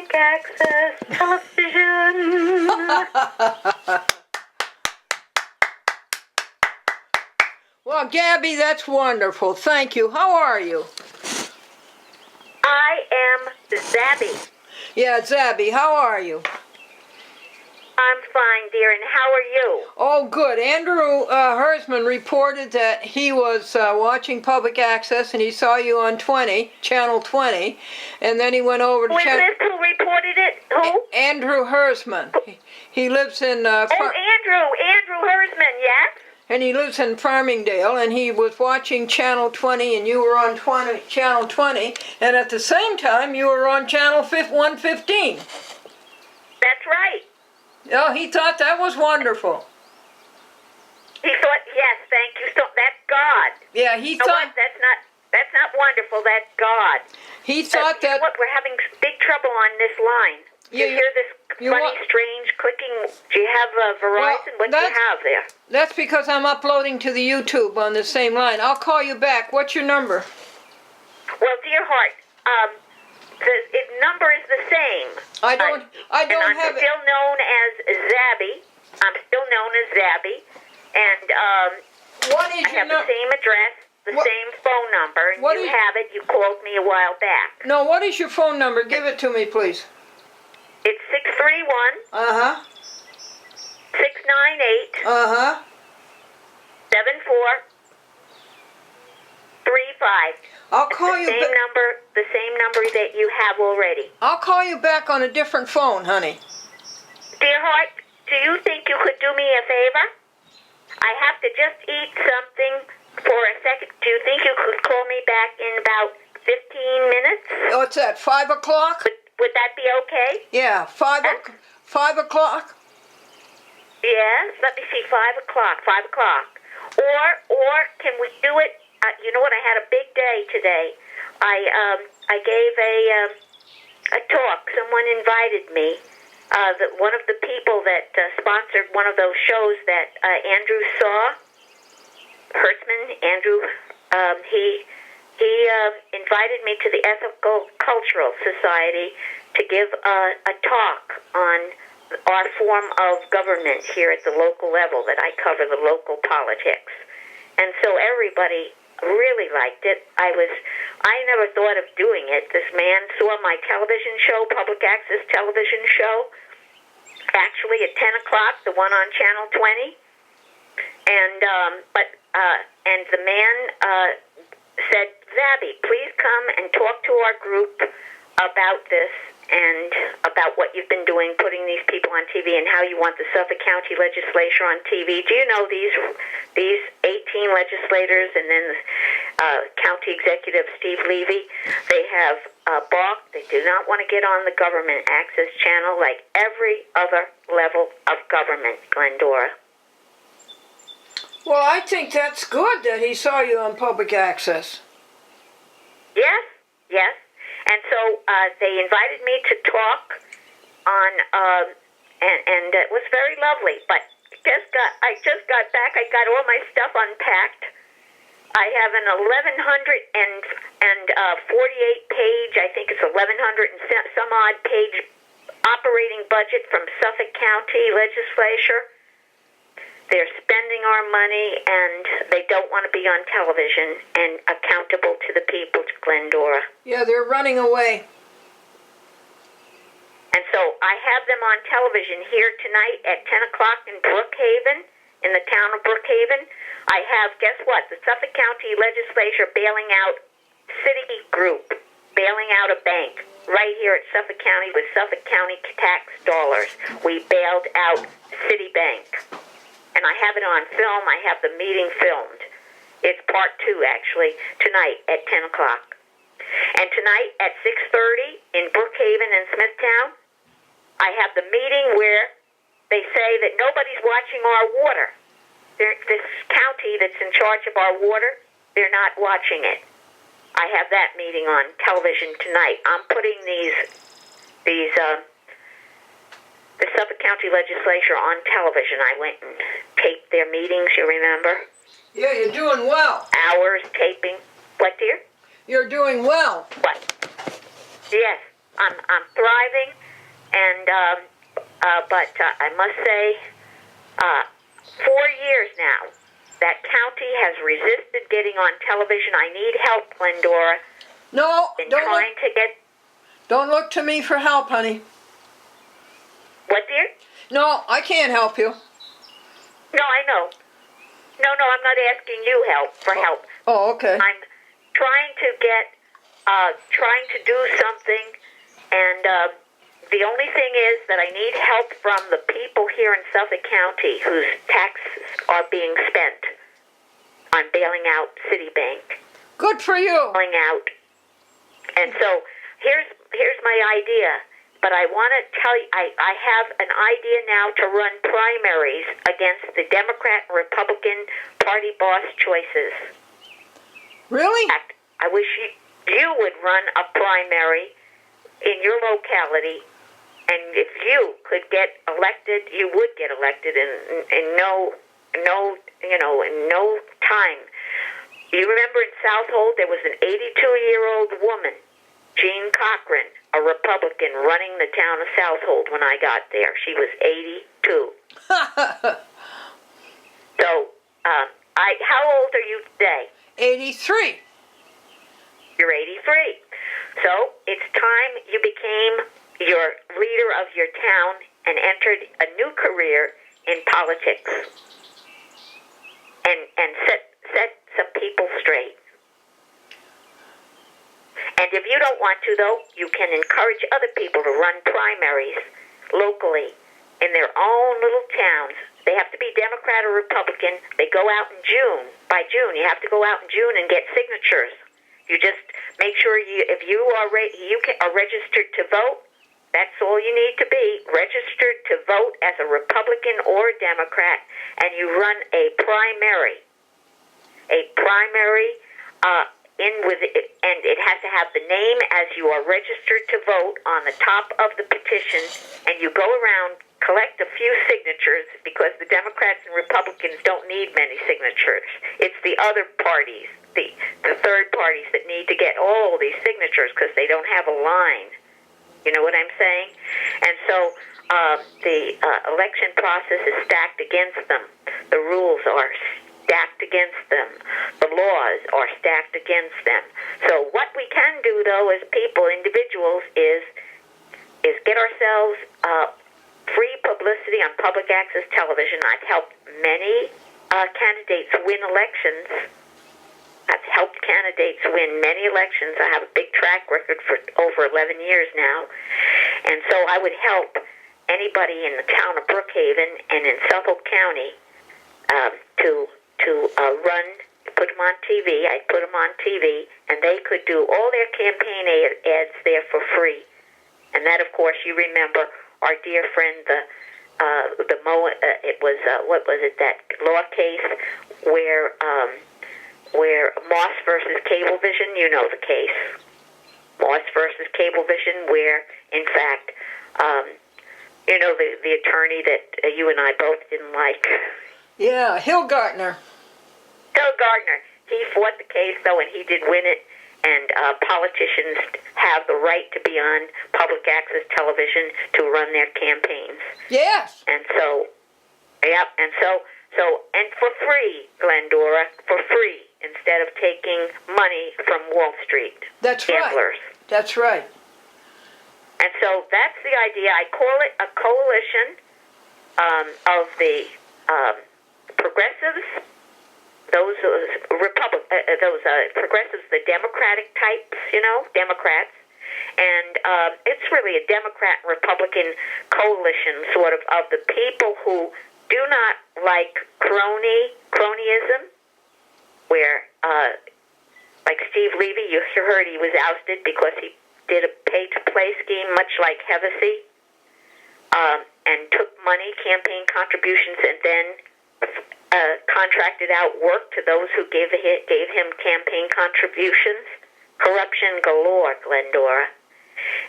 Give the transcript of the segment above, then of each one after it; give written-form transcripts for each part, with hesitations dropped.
public access television. Well, Gabby, that's wonderful. Thank you. How are you? I am Zabby. Yeah, Zabby, how are you? I'm fine, dear, and how are you? Oh, good. Andrew Hersman reported that he was watching public access and he saw you on channel 20, and then he went over to Who is this? Who reported it? Who? Andrew Hersman. He lives in... Andrew Hersman, yes? And he lives in Farmingdale, and he was watching channel 20, and you were on channel 20, and at the same time, you were on channel 115. That's right. Oh, he thought that was wonderful. He thought, yes, thank you. So that's God. Yeah, he thought. thought... That's not wonderful. That's God. He thought that... You know what? We're having big trouble on this line. You hear this funny, strange clicking? Do you have Verizon? What do you have there? That's because I'm uploading to the YouTube on the same line. I'll call you back. What's your number? Well, dear heart, the number is the same. I don't have it. I'm still known as Zabby. And I have the same address, the same phone number, and you have it. You called me a while back. No, what is your phone number? Give it to me, please. It's 631. 698. 7435. I'll call you back. The same number that you have already. I'll call you back on a different phone, honey. Dear heart, do you think you could do me a favor? I have to just eat something for a second. Do you think you could call me back in about 15 minutes? What's that, 5 o'clock? Would that be okay? Yeah, 5 o'clock? Yes, let me see, 5 o'clock. Or can we do it? You know what? I had a big day today. I gave a talk. Someone invited me. One of the people that sponsored one of those shows that Andrew saw, Andrew, he invited me to the Ethical Cultural Society to give a talk on our form of government here at the local level that I cover, the local politics. And so everybody really liked it. I never thought of doing it. This man saw my television show, public access television show, actually at 10 o'clock, the one on Channel 20. And the man said, Zabby, please come and talk to our group about this and about what you've been doing, putting these people on TV, and how you want the Suffolk County legislature on TV. Do you know these 18 legislators and then County Executive Steve Levy? They have balked. They do not want to get on the government access channel like every other level of government, Glendora. Well, I think that's good that he saw you on public access. Yes. And so they invited me to talk on, and it was very lovely. But I just got back. I got all my stuff unpacked. I have an 1,148 page. I think it's 1,100 and some odd page operating budget from Suffolk County Legislature. They're spending our money, and they don't want to be on television and accountable to the people, to Glendora. Yeah, they're running away. And so I have them on television here tonight at 10 o'clock in Brookhaven, in the town of Brookhaven. I have, guess what, the Suffolk County Legislature bailing out Citigroup, bailing out a bank right here at Suffolk County with Suffolk County tax dollars. We bailed out Citibank. And I have it on film. I have the meeting filmed. It's part 2, actually, tonight at 10 o'clock. And tonight at 6:30 in Brookhaven and Smithtown, I have the meeting where they say that nobody's watching our water. This county that's in charge of our water, they're not watching it. I have that meeting on television tonight. I'm putting the Suffolk County Legislature on television. I went and taped their meetings, you remember? Yeah, you're doing well. Hours taping. What, dear? You're doing well. What? Yes. I'm thriving, and but I must say, 4 years now, that county has resisted getting on television. I need help, Glendora. No, Don't look to me for help, honey. What, dear? No, I can't help you. No, I know. No, I'm not asking you for help. Oh, okay. I'm trying to do something, and the only thing is that I need help from the people here in Suffolk County whose taxes are being spent on bailing out Citibank. Good for you. Bailing out. And so here's my idea. But I want to tell you, I have an idea now to run primaries against the Democrat and Republican party boss choices. Really? In fact, I wish you would run a primary in your locality, and if you could get elected, you would get elected in no time. You remember in Southold there was an 82-year-old woman, Jean Cochran, a Republican, running the town of Southold when I got there. She was 82. So, how old are you today? 83. You're 83. So, it's time you became your leader of your town and entered a new career in politics. And set some people straight. And if you don't want to, though, you can encourage other people to run primaries locally in their own little towns. They have to be Democrat or Republican. They go out in June. By June, you have to go out in June and get signatures. You just make sure if you are registered to vote, that's all you need to be, registered to vote as a Republican or a Democrat, and you run a primary. And it has to have the name as you are registered to vote on the top of the petition, and you go around, collect a few signatures, because the Democrats and Republicans don't need many signatures. It's the other parties, the third parties that need to get all these signatures because they don't have a line. You know what I'm saying? And so the election process is stacked against them. The rules are stacked against them. The laws are stacked against them. So what we can do, though, as people, individuals, is get ourselves free publicity on public access television. I've helped many candidates win elections. I've helped candidates win many elections. I have a big track record for over 11 years now. And so I would help anybody in the town of Brookhaven and in Suffolk County to run, put them on TV. I put them on TV, and they could do all their campaign ads there for free. And that, of course, you remember our dear friend, what was it, that law case where Moss versus Cablevision, you know the case. Moss versus Cablevision, where, in fact, the attorney that you and I both didn't like. Yeah, Hillgartner. He fought the case, though, and he did win it. And politicians have the right to be on public access television to run their campaigns. Yes. And so, and for free, Glendora, for free, instead of taking money from Wall Street. That's gamblers. Right. That's right. And so that's the idea. I call it a coalition of the progressives, those progressives, the Democratic types, Democrats. And it's really a Democrat and Republican coalition, sort of the people who do not like cronyism, where, like Steve Levy, you heard he was ousted because he did a pay-to-play scheme, much like Hevesy, and took money, campaign contributions, and then contracted out work to those who gave him campaign contributions. Corruption galore, Glendora.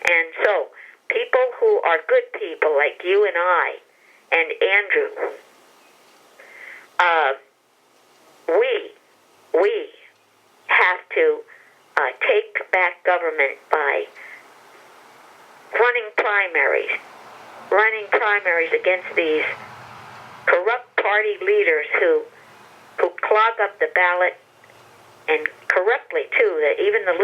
And so, people who are good people like you and I, and Andrew, we have to take back government by running primaries against these corrupt party leaders who clog up the ballot, and corruptly too. That even the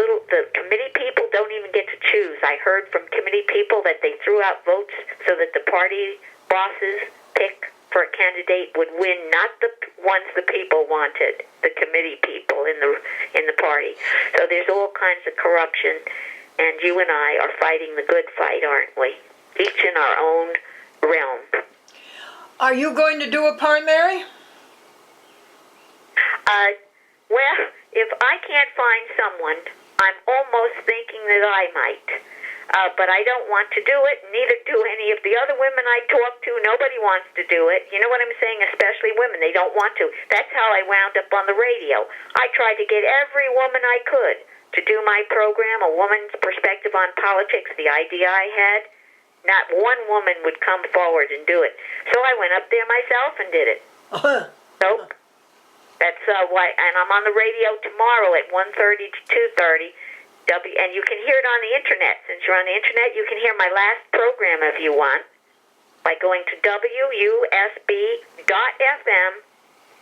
committee people don't even get to choose. I heard from committee people that they threw out votes so that the party bosses pick for a candidate would win, not the ones the people wanted, the committee people in the party. So there's all kinds of corruption, and you and I are fighting the good fight, aren't we? Each in our own realm. Are you going to do a primary? Well, if I can't find someone, I'm almost thinking that I might. But I don't want to do it, neither do any of the other women I talk to. Nobody wants to do it. You know what I'm saying? Especially women. They don't want to. That's how I wound up on the radio. I tried to get every woman I could to do my program, A Woman's Perspective on Politics, the idea I had. Not one woman would come forward and do it. So I went up there myself and did it. So that's why, and I'm on the radio tomorrow at 1:30 to 2:30. And you can hear it on the internet. Since you're on the internet, you can hear my last program if you want by going to WUSB.FM,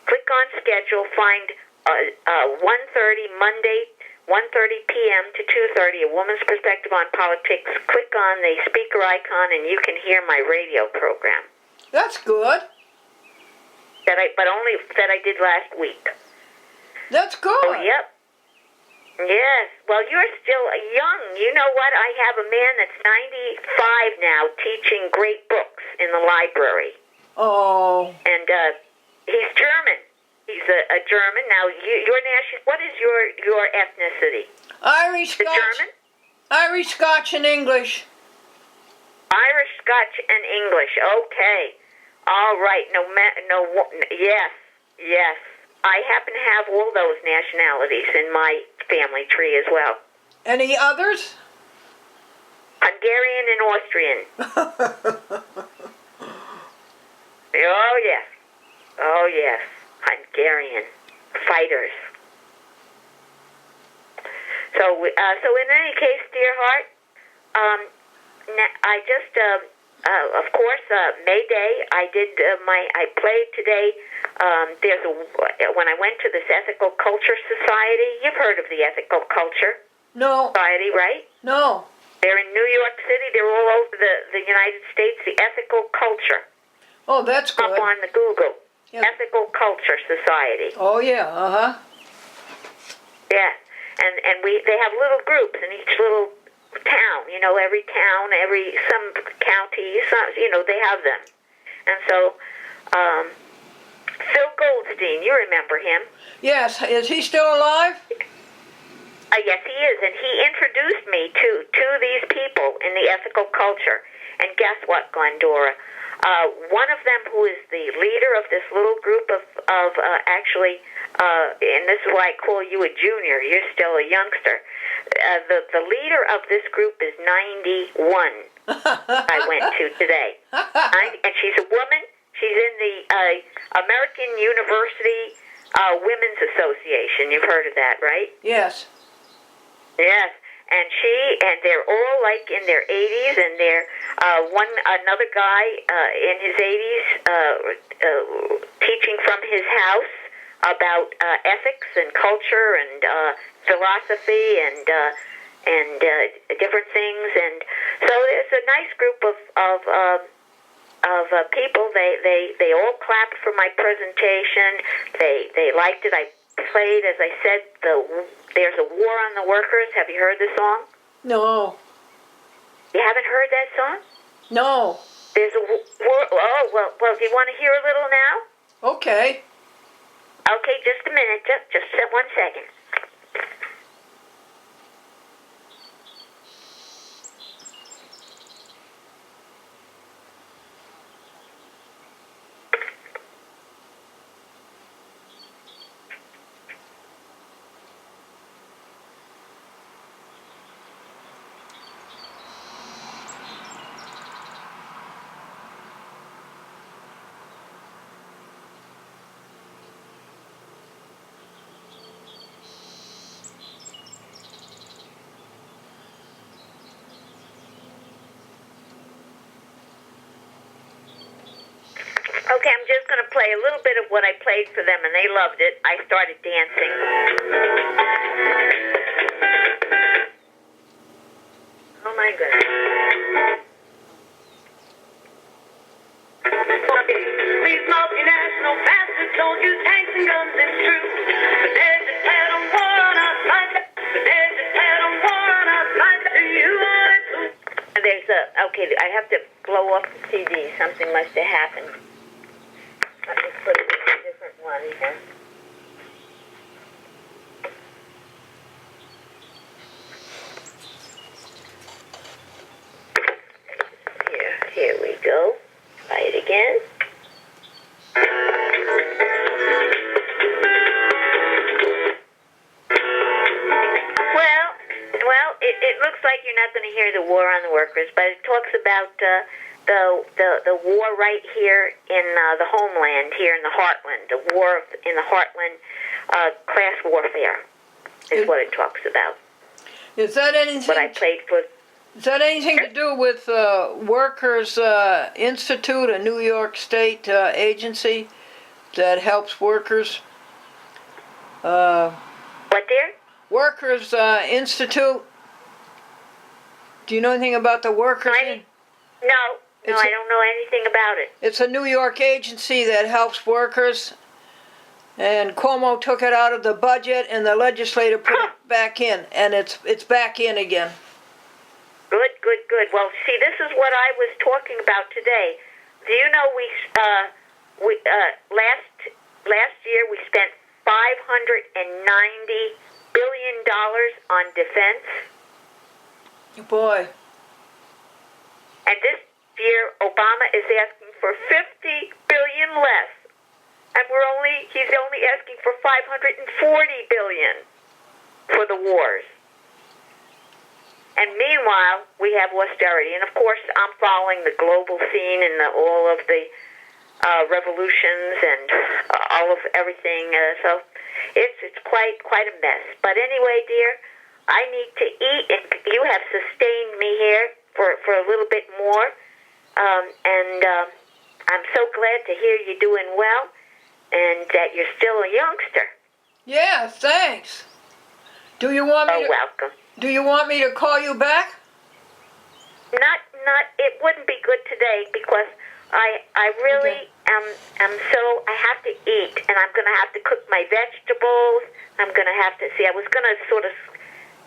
click on schedule, find 1:30 Monday, 1:30 p.m. to 2:30, A Woman's Perspective on Politics. Click on the speaker icon, and you can hear my radio program. That's good. But only that I did last week. That's good. Oh, yep. Yes. Well, you're still young. You know what? I have a man that's 95 now teaching great books in the library. Oh. And he's German. He's a German. Now, what is your ethnicity? Irish, Scotch. German? Irish, Scotch, and English. Irish, Scotch, and English. Okay. All right. Yes. I happen to have all those nationalities in my family tree as well. Any others? Hungarian and Austrian. Oh yes. Hungarian fighters. So in any case, dear heart, I just of course, May Day, I played today. When I went to this Ethical Culture Society, you've heard of the Ethical Culture No. Society, right? No. They're in New York City. They're all over the United States. The Ethical Culture. Oh, that's good. Up on the Google. Yep. Ethical Culture Society. Oh, yeah. Uh-huh. Yeah. And they have little groups in each little town. You know, every town, some county, they have them. And so, Phil Goldstein, you remember him? Yes. Is he still alive? Yes, he is, and he introduced me to these people in the ethical culture. And guess what, Glendora? One of them, who is the leader of this little group of and this is why I call you a junior. You're still a youngster. The leader of this group is 91. I went to today, and she's a woman. She's in the American University Women's Association. You've heard of that, right? Yes. Yes, and they're all like in their 80s, and they're another guy in his 80s teaching from his house about ethics and culture and philosophy and different things, and so it's a nice group of people. They all clapped for my presentation. They liked it. I played, as I said, There's a War on the Workers. Have you heard the song? No. You haven't heard that song? No. There's a war. Oh, well, do you want to hear a little now? Okay. Okay, just a minute. Just 1 second. Okay, I'm just going to play a little bit of what I played for them, and they loved it. I started dancing. Oh, my goodness. These multinational bastards don't use tanks and guns, it's true. But there's a terrible war on our side. But there's a terrible war on our side. Do you want it? There's a, okay, I have to blow off the CD. Something must have happened. Let me put it in a different one here. Here we go. Try it again. Well, it looks like you're not going to hear the war on the workers, but it talks about the war right here in the homeland, here in the heartland, the war in the heartland, class warfare is what it talks about. Is that anything? What I played for. Is that anything to do with Workers Institute, a New York State agency that helps workers? What, dear? Workers Institute. Do you know anything about the Workers? No, I don't know anything about it. It's a New York agency that helps workers, and Cuomo took it out of the budget, and the legislature put it back in, and it's back in again. Good. Well, see, this is what I was talking about today. Do you know we last year we spent $590 billion on defense? Boy. And this year, Obama is asking for $50 billion less, and he's only asking for $540 billion for the wars. And meanwhile, we have austerity. And of course, I'm following the global scene and all of the revolutions and all of everything. So it's quite a mess. But anyway, dear, I need to eat. And you have sustained me here for a little bit more. And I'm so glad to hear you're doing well and that you're still a youngster. Yeah, thanks. Do you want me? Welcome. Do you want me to call you back? Not. It wouldn't be good today because I really am so. I have to eat, and I'm going to have to cook my vegetables. I'm going to have to see. I was going to sort of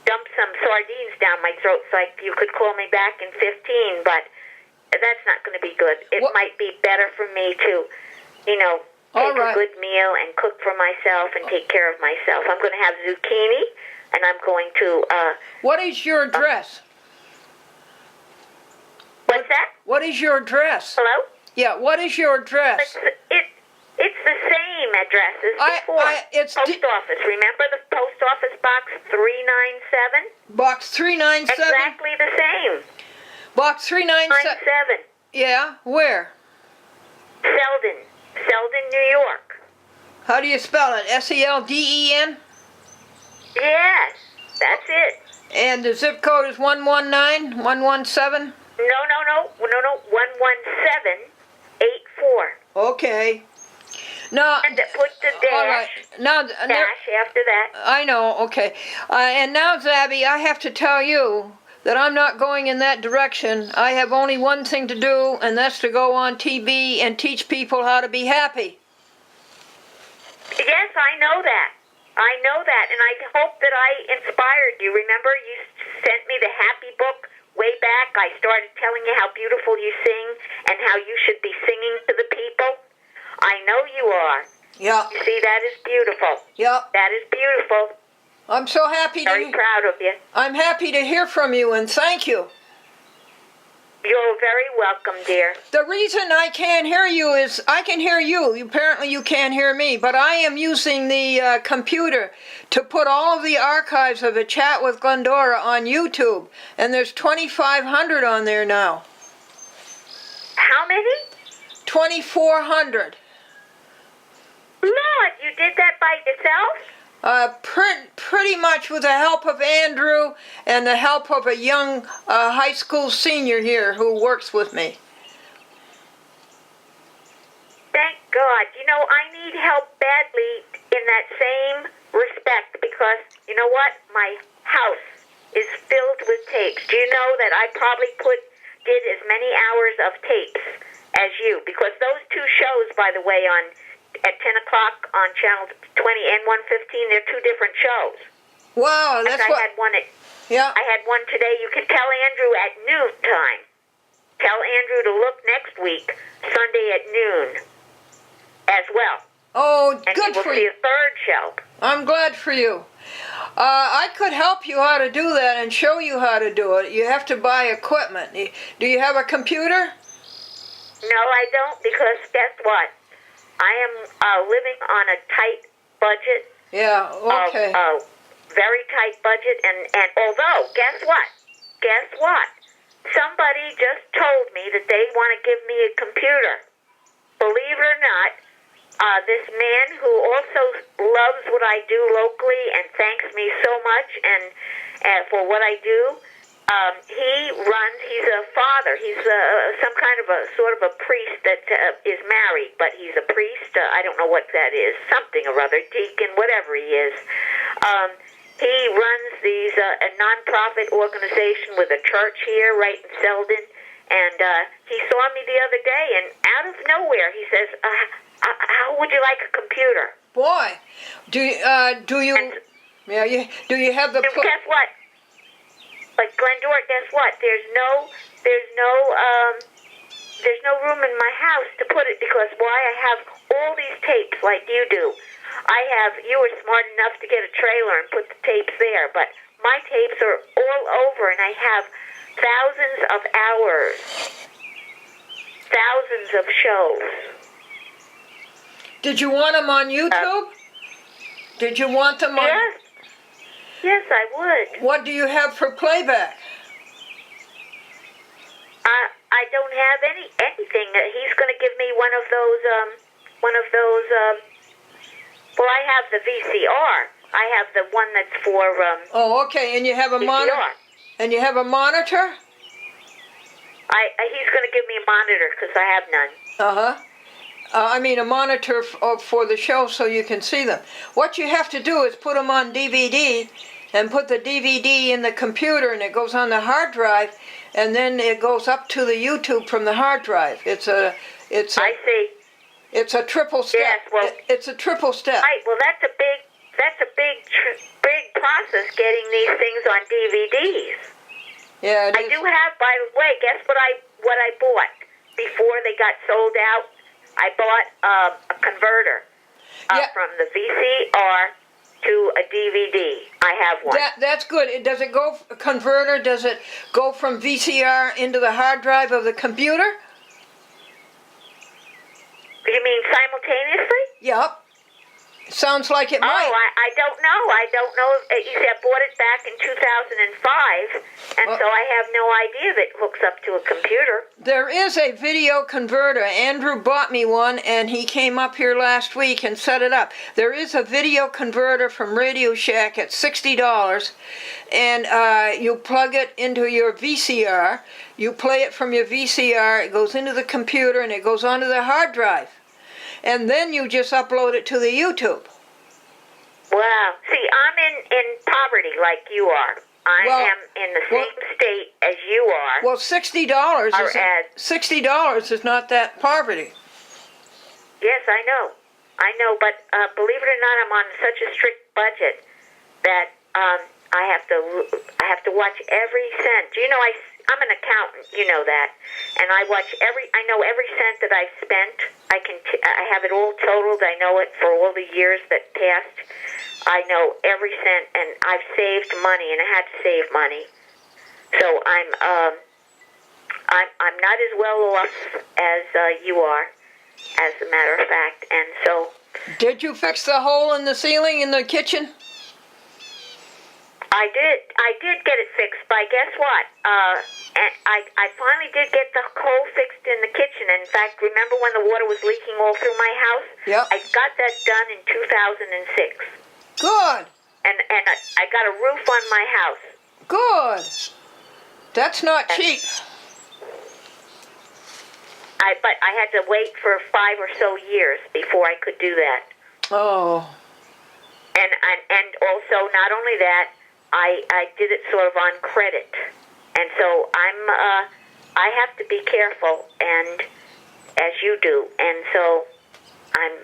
dump some sardines down my throat so you could call me back in 15, but that's not going to be good. It might be better for me to, take a good meal and cook for myself and take care of myself. I'm going to have zucchini. And I'm going to... what is your address? What's that? What is your address? Hello? Yeah, what is your address? It's the same address as before. It's post office. Remember the post office box 397? Box 397? Exactly the same. Box 397. Yeah, where? Selden, New York. How do you spell it? S-E-L-D-E-N? Yes, that's it. And the zip code is 119, 117? No, 11784. Okay. Now, and put the dash. All right. Now, dash after that. I know, okay. And now, Zabby, I have to tell you that I'm not going in that direction. I have only one thing to do, and that's to go on TV and teach people how to be happy. Yes, I know that. And I hope that I inspired you. Remember, you sent me the happy book way back. I started telling you how beautiful you sing and how you should be singing to the people. I know you are. Yeah. You see, that is beautiful. Yeah. That is beautiful. I'm so happy Very proud of you. I'm happy to hear from you, and thank you. You're very welcome, dear. The reason I can't hear you is I can hear you. Apparently you can't hear me, but I am using the computer to put all of the archives of the Chat with Glendora on YouTube, and there's 2,500 on there now. How many? 2,400. Lord, you did that by yourself? Pretty much with the help of Andrew and the help of a young high school senior here who works with me. Thank God. You know, I need help badly in that same respect because, you know what? My house is filled with tapes. Do you know that I probably did as many hours of tapes as you? Because those two shows, by the way, at 10 o'clock on Channel 20 and 115, they're two different shows. Wow, that's I had one I had one today. You can tell Andrew at noon time. Tell Andrew to look next week, Sunday at noon, as well. Oh, and good for you. And you will see a third show. I'm glad for you. I could help you how to do that and show you how to do it. You have to buy equipment. Do you have a computer? No, I don't, because guess what? I am living on a tight budget. Yeah, okay. A very tight budget, and although, guess what? Somebody just told me that they want to give me a computer. Believe it or not, this man who also loves what I do locally and thanks me so much and for what I do, he's a father. He's some kind of a sort of a priest that is married, but he's a priest. I don't know what that is. Something or other, deacon, whatever he is. He runs a non-profit organization with a church here right in Selden, and he saw me the other day, and out of nowhere he says, "How would you like a computer?" Boy, do you have the? Guess what? But Glendora, guess what? There's no room in my house to put it because why? I have all these tapes like you do. You were smart enough to get a trailer and put the tapes there, but my tapes are all over, and I have thousands of hours, thousands of shows. Did you want them on YouTube? Did you want them on? Yes, I would. What do you have for playback? I don't have anything. He's going to give me one of those. Well, I have the VCR. I have the one that's for. Oh, okay. And you have a monitor. And you have a monitor. He's going to give me a monitor because I have none. I mean a monitor for the show so you can see them. What you have to do is put them on DVD and put the DVD in the computer, and it goes on the hard drive, and then it goes up to the YouTube from the hard drive. I see. It's a triple step. Yes, well, it's a triple step. Right. Well, that's a big process getting these things on DVDs. Yeah, I do have. By the way, guess what I bought before they got sold out? I bought a converter from the VCR to a DVD. I have one. That's good. Does it go converter? Does it go from VCR into the hard drive of the computer? You mean simultaneously? Yep. Sounds like it might. Oh, I don't know. I don't know. You said I bought it back in 2005, and so I have no idea if it hooks up to a computer. There is a video converter. Andrew bought me one, and he came up here last week and set it up. There is a video converter from Radio Shack at $60, and you plug it into your VCR. You play it from your VCR. It goes into the computer, and it goes onto the hard drive. And then you just upload it to the YouTube. Wow. See, I'm in poverty like you are. I am in the same state as you are. Well, $60 is not that poverty. Yes, I know, but believe it or not, I'm on such a strict budget that I have to watch every cent. You know, I'm an accountant, you know that, and I know every cent that I've spent. I have it all totaled. I know it for all the years that passed. I know every cent, and I've saved money, and I had to save money. So I'm not as well off as you are, as a matter of fact, and so. Did you fix the hole in the ceiling in the kitchen? I did get it fixed, but guess what? And I finally did get the hole fixed in the kitchen. In fact, remember when the water was leaking all through my house? Yep. I got that done in 2006. Good. And I got a roof on my house. Good. That's not cheap. But I had to wait for 5 or so years before I could do that. Oh. And also, not only that, I did it sort of on credit, and so I have to be careful, and as you do, and so I'm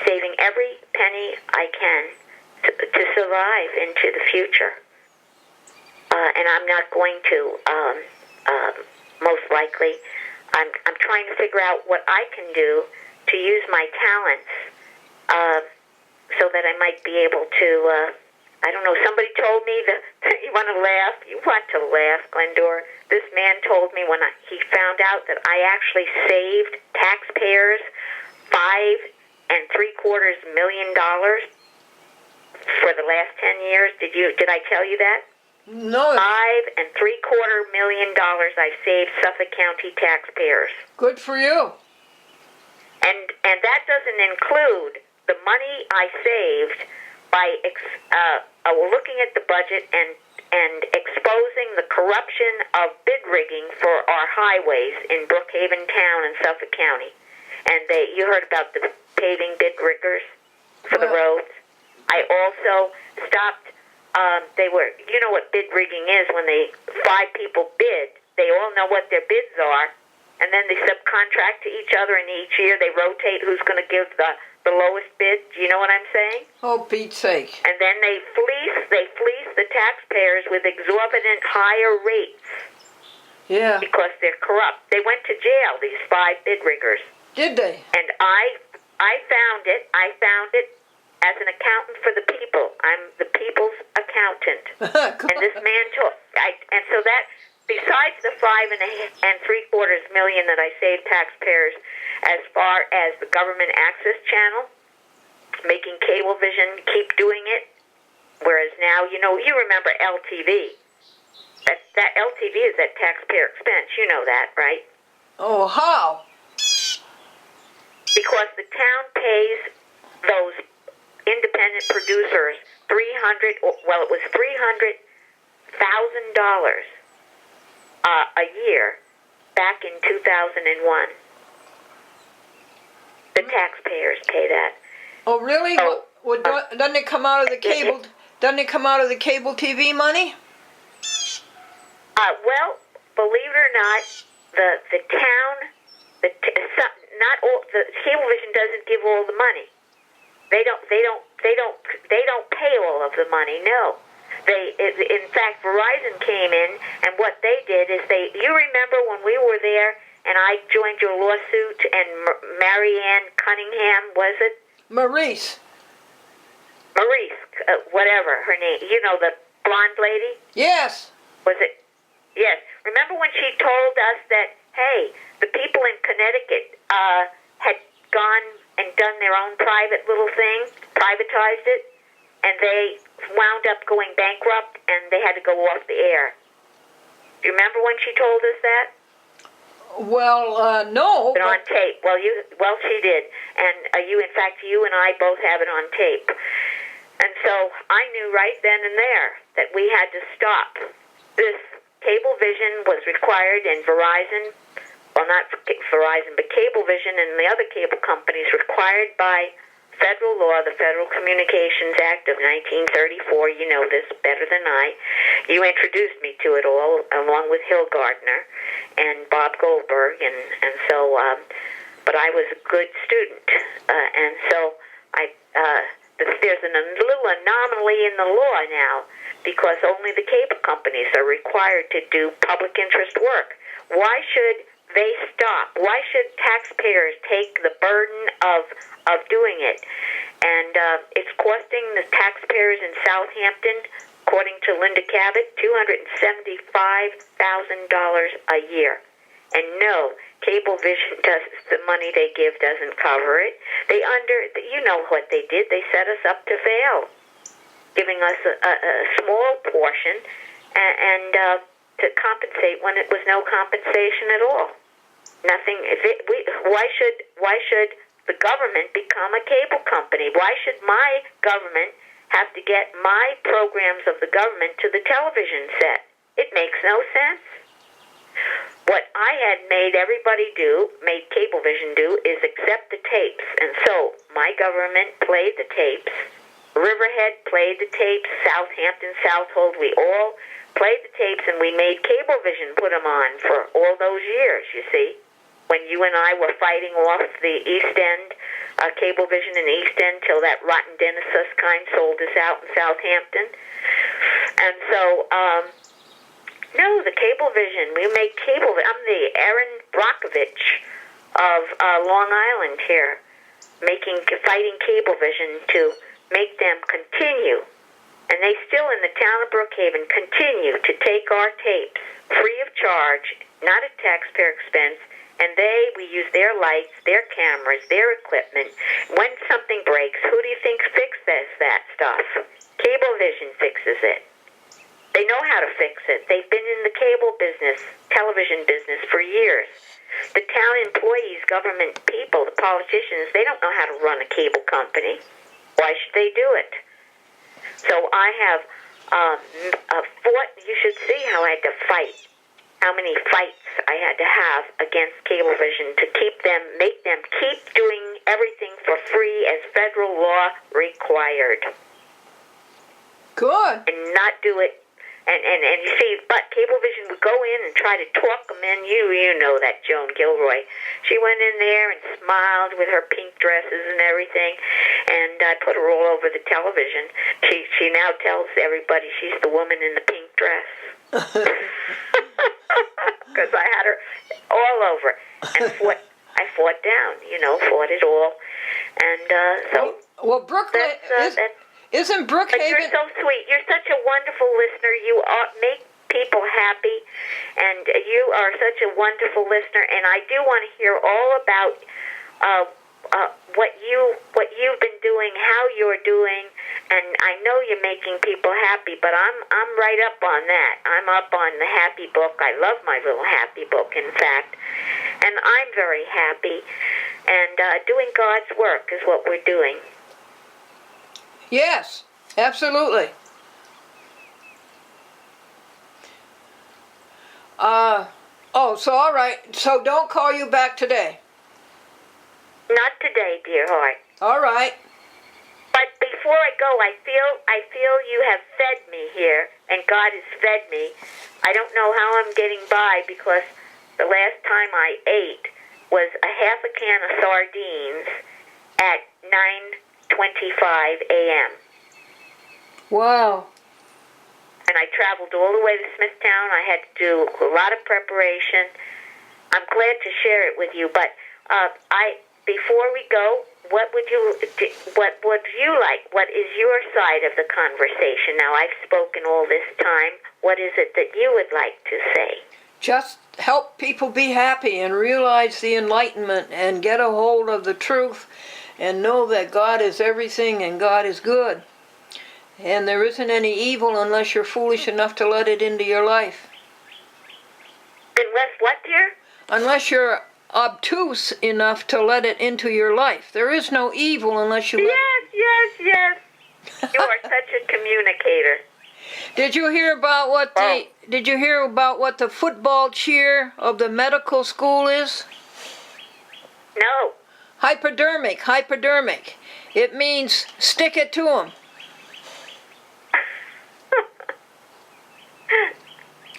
saving every penny I can to survive into the future, and I'm not going to. Most likely, I'm trying to figure out what I can do to use my talents, so that I might be able to. I don't know, somebody told me that you want to laugh, Glendora. This man told me when he found out that I actually saved taxpayers $5.75 million for the last 10 years. Did I tell you that? No. $5.75 million I saved Suffolk County taxpayers. Good for you. And that doesn't include the money I saved by looking at the budget and exposing the corruption of bid rigging for our highways in Brookhaven Town and Suffolk County. And you heard about the paving bid riggers for the roads. I also stopped. You know what bid rigging is? When 5 people bid, they all know what their bids are, and then they subcontract to each other, and each year they rotate who's going to give the lowest bid. Do you know what I'm saying? Oh, Pete's sake. And then they fleece the taxpayers with exorbitant higher rates. Yeah. Because they're corrupt. They went to jail, these 5 bid riggers. Did they? And I found it. I found it as an accountant for the people. I'm the people's accountant. And this man and so that, besides the $5.75 million that I saved taxpayers, as far as the government access channel, making Cablevision keep doing it, whereas now, you remember LTV. That LTV is at taxpayer expense. You know that, right? Oh, how? Because the town pays those independent producers it was $300,000 a year back in 2001. The taxpayers pay that. Oh, really? Doesn't it come out of the cable? Doesn't it come out of the cable TV money? Well, believe it or not, the town, not all the Cablevision doesn't give all the money. They don't pay all of the money. No, in fact, Verizon came in, and what they did is you remember when we were there, and I joined your lawsuit, and Marianne Cunningham, was it? Maurice, whatever her name. You know, the blonde lady? Yes. Was it? Yes. Remember when she told us that, hey, the people in Connecticut had gone and done their own private little thing, privatized it, and they wound up going bankrupt, and they had to go off the air. Do you remember when she told us that? Well, no. But on tape. Well, she did, and you and I both have it on tape. And so I knew right then and there that we had to stop. This Cablevision was required, and Verizon, well, not Verizon, but Cablevision and the other cable companies required by federal law, the Federal Communications Act of 1934. You know this better than I. You introduced me to it all, along with Hill Gardner and Bob Goldberg, and so, but I was a good student, and so there's a little anomaly in the law now, because only the cable companies are required to do public interest work. Why should they stop? Why should taxpayers take the burden of doing it? And it's costing the taxpayers in Southampton, according to Linda Cabot, $275,000 a year. And no, Cablevision the money they give doesn't cover it. You know what they did? They set us up to fail, giving us a small portion and to compensate when it was no compensation at all. Nothing. Why should the government become a cable company? Why should my government have to get my programs of the government to the television set? It makes no sense. What I had made everybody do, made Cablevision do, is accept the tapes. And so my government played the tapes. Riverhead played the tapes. Southampton, Southold, we all played the tapes, and we made Cablevision put them on for all those years, you see. When you and I were fighting off the East End, Cablevision in the East End, till that rotten Dennis kind sold us out in Southampton. And so, no, the Cablevision, we made cable. I'm the Erin Brockovich of Long Island here, fighting Cablevision to make them continue. And they still, in the town of Brookhaven, continue to take our tapes free of charge, not at taxpayer expense. And we use their lights, their cameras, their equipment. When something breaks, who do you think fixes that stuff? Cablevision fixes it. They know how to fix it. They've been in the cable business, television business for years. The town employees, government people, the politicians, they don't know how to run a cable company. Why should they do it? So I have fought. You should see how I had to fight. How many fights I had to have against Cablevision to make them keep doing everything for free as federal law required. Good. And not do it. And you see, but Cablevision would go in and try to talk them in. You know that Joan Gilroy. She went in there and smiled with her pink dresses and everything, and I put her all over the television. She now tells everybody she's the woman in the pink dress. Because I had her all over, and I fought down, fought it all, and so. Well, Brooklyn isn't Brookhaven. But you're so sweet. You're such a wonderful listener. You make people happy, and you are such a wonderful listener. And I do want to hear all about what you've been doing, how you're doing. And I know you're making people happy, but I'm right up on that. I'm up on the happy book. I love my little happy book, in fact. And I'm very happy. And doing God's work is what we're doing. Yes, absolutely. So all right. So don't call you back today. Not today, dear heart. All right. But before I go, I feel you have fed me here, and God has fed me. I don't know how I'm getting by, because the last time I ate was a half a can of sardines at 9:25 a.m. Wow. And I traveled all the way to Smithtown. I had to do a lot of preparation. I'm glad to share it with you, but before we go, what would you like? What is your side of the conversation? Now, I've spoken all this time. What is it that you would like to say? Just help people be happy and realize the enlightenment and get a hold of the truth and know that God is everything and God is good. And there isn't any evil unless you're foolish enough to let it into your life. Unless what, dear? Unless you're obtuse enough to let it into your life. There is no evil unless you let it. Yes. You are such a communicator. Did you hear about what the football cheer of the medical school is? No. Hypodermic. It means stick it to 'em.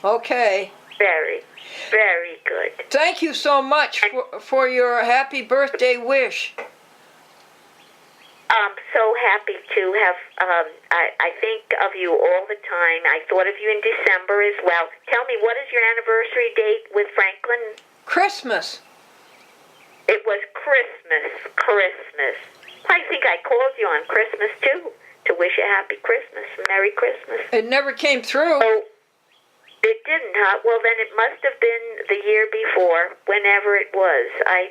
Okay. Very, very good. Thank you so much for your happy birthday wish. I'm so happy to have, I think of you all the time. I thought of you in December as well. Tell me, what is your anniversary date with Franklyn? Christmas. It was Christmas. I think I called you on Christmas, too, to wish you a happy Christmas, Merry Christmas. It never came through. Oh, it didn't, huh? Well, then it must have been the year before, whenever it was. I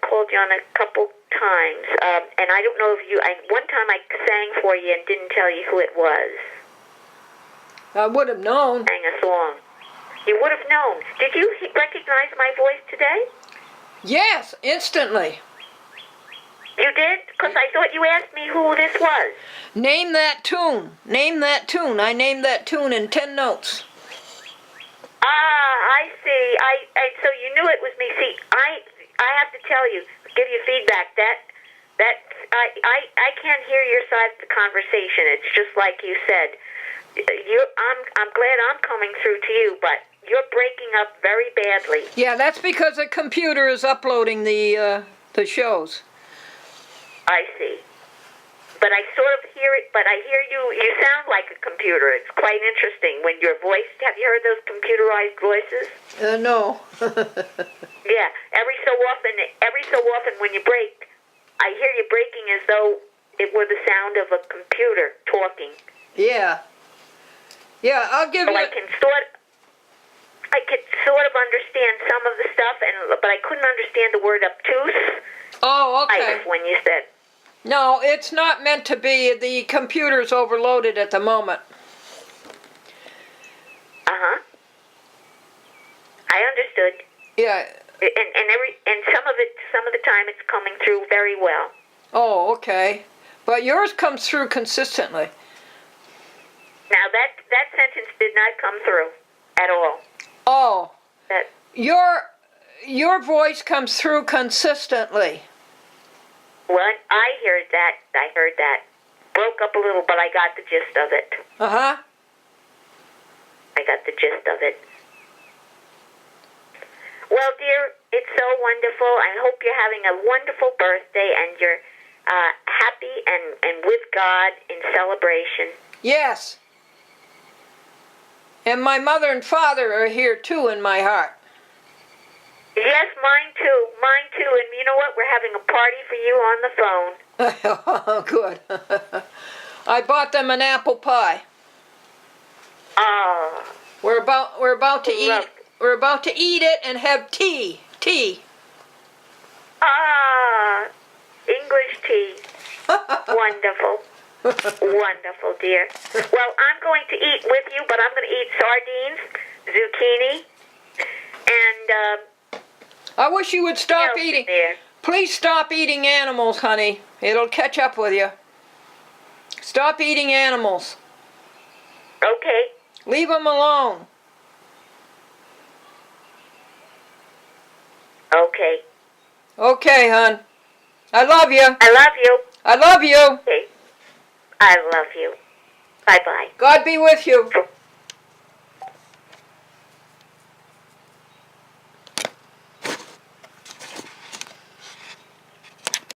called you on a couple times, and I don't know if one time I sang for you and didn't tell you who it was. I would have known. Sang a song. You would have known. Did you recognize my voice today? Yes, instantly. You did? Because I thought you asked me who this was. Name that tune. I named that tune in 10 notes. Ah, I see. So you knew it was me. See, I have to tell you, give you feedback. I can't hear your side of the conversation. It's just like you said. I'm glad I'm coming through to you, but you're breaking up very badly. Yeah, that's because the computer is uploading the shows. I see. But I sort of hear it, but I hear you. You sound like a computer. It's quite interesting when your voice. Have you heard those computerized voices? No. Yeah. Every so often, when you break, I hear you breaking as though it were the sound of a computer talking. Yeah. Yeah, I'll give So you. I could sort of understand some of the stuff, but I couldn't understand the word obtuse. Oh, okay. When you said. No, it's not meant to be. The computer's overloaded at the moment. I understood. Yeah. And some of the time it's coming through very well. Oh, okay. But yours comes through consistently. Now that sentence did not come through at all. Oh. That Your voice comes through consistently. Well, I heard that. Broke up a little, but I got the gist of it. Uh-huh. I got the gist of it. Well, dear, it's so wonderful. I hope you're having a wonderful birthday and you're happy and with God in celebration. Yes. And my mother and father are here too in my heart. Yes, mine too. And you know what? We're having a party for you on the phone. Oh, good. I bought them an apple pie. Oh. We're about to eat. We're about to eat it and have tea. English tea. Wonderful. Wonderful, dear. Well, I'm going to eat with you, but I'm going to eat sardines, zucchini, and I wish you would stop eating. Dear. Please stop eating animals, honey. It'll catch up with you. Stop eating animals. Okay. Leave them alone. Okay. Okay, hon. I love you. I love you. I love you. Okay. I love you. Bye-bye. God be with you.